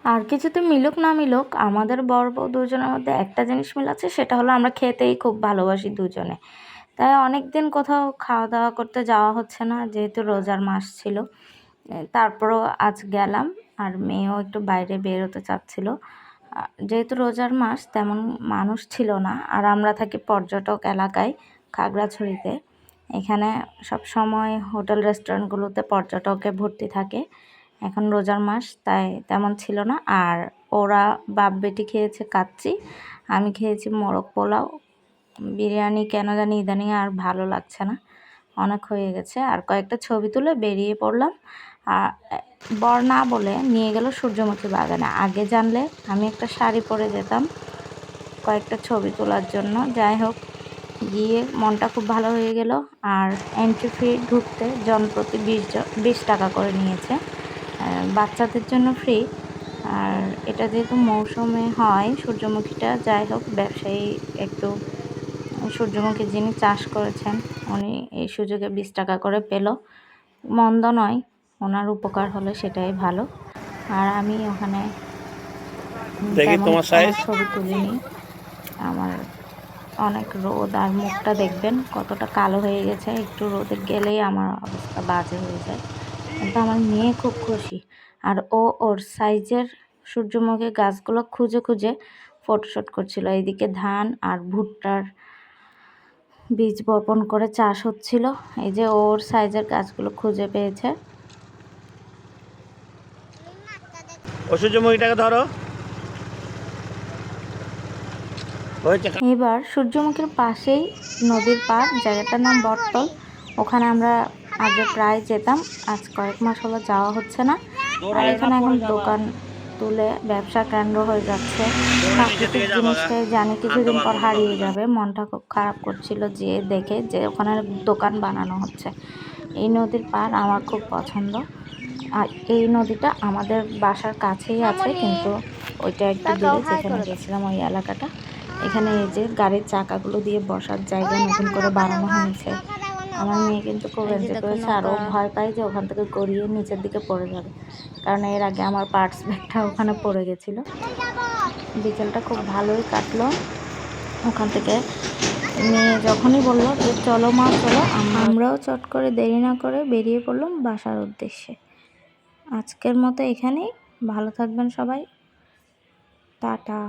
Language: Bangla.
আর কিছুতে মিলুক না মিলুক আমাদের বর বউ দুজনের মধ্যে একটা জিনিস মিল আছে, সেটা হলো আমরা খেতেই খুব ভালোবাসি দুজনে। তাই অনেক দিন কোথাও খাওয়া দাওয়া করতে যাওয়া হচ্ছে না, যেহেতু রোজার মাস ছিল। তারপরও আজ গেলাম, আর মেয়েও একটু বাইরে বেরোতে চাচ্ছিল। যেহেতু রোজার মাস তেমন মানুষ ছিল না, আর আমরা থাকি পর্যটক এলাকায় খাগড়াছড়িতে। এখানে সব সময় হোটেল রেস্টুরেন্টগুলোতে পর্যটকে ভর্তি থাকে। এখন রোজার মাস তাই তেমন ছিল না। আর ওরা বাপ বেটি খেয়েছে কাচ্চি, আমি খেয়েছি মোরগ পোলাও। বিরিয়ানি কেন জানি ইদানিং আর ভালো লাগছে না, অনেক হয়ে গেছে। আর কয়েকটা ছবি তুলে বেরিয়ে পড়লাম। আর বর না বলে নিয়ে গেল সূর্যমুখী বাগানে। আগে জানলে আমি একটা শাড়ি পরে যেতাম কয়েকটা ছবি তোলার জন্য। যাই হোক, গিয়ে মনটা খুব ভালো হয়ে গেল। আর এন্ট্রি ফি ঢুকতে জনপ্রতি 20 টাকা করে নিয়েছে, বাচ্চাদের জন্য ফ্রি। আর এটা যেহেতু মৌসুমে হয় সূর্যমুখীটা, যাই হোক ব্যবসায়ী একটু সূর্যমুখী যিনি চাষ করেছেন উনি এই সুযোগে 20 টাকা করে পেল। মন্দ নয়, ওনার উপকার হলে সেটাই ভালো। আর আমি ওখানে তেমন কোনো ছবি তুলিনি। আমার অনেক রোদ, আর মুখটা দেখবেন কতটা কালো হয়ে গেছে, একটু রোদে গেলেই আমার অবস্থা বাজে হয়ে যায়। কিন্তু আমার মেয়ে খুব খুশি। আর ওর সাইজের সূর্যমুখী গাছগুলো খুঁজে খুঁজে ফটোশ্যুট করছিল। এইদিকে ধান আর ভুট্টার বীজ বপন করে চাষ হচ্ছিল। এই যে ওর সাইজের গাছগুলো খুঁজে পেয়েছে। সূর্যমুখীটাকে ধরো। এবার সূর্যমুখীর পাশেই নদীর পাড়, জায়গাটার নাম বটতল। ওখানে আমরা আগে প্রায় যেতাম, আজ কয়েক মাস হলো যাওয়া হচ্ছে না। আর এখানে এখন দোকান তুলে ব্যবসা কেন্দ্র হয়ে যাচ্ছে। প্রাকৃতিক জিনিসটাই জানি কিছুদিন পর হারিয়ে যাবে। মনটা খুব খারাপ করছিল যে দেখে যে ওখানে দোকান বানানো হচ্ছে। এই নদীর পাড় আমার খুব পছন্দ। আর এই নদীটা আমাদের বাসার কাছেই আছে, কিন্তু ওইটা একটু দূরে, যেখানে গেছিলাম ওই এলাকাটা। এখানে এই যে গাড়ির চাকাগুলো দিয়ে বসার জায়গা নতুন করে বানানো হয়েছে। আমার মেয়ে কিন্তু খুব এনজয় করেছে, আর ও ভয় পায় যে ওখান থেকে গড়িয়ে নিচের দিকে পড়ে যাবে, কারণ এর আগে আমার পার্স ব্যাগটা ওখানে পড়ে গেছিল। বিকেলটা খুব ভালোই কাটলো ওখান থেকে। মেয়ে যখনই বললো যে চলো মা চলো, আমরাও চট করে দেরি না করে বেরিয়ে পড়লাম বাসার উদ্দেশ্যে। আজকের মতো এখানেই। ভালো থাকবেন সবাই, টাটা।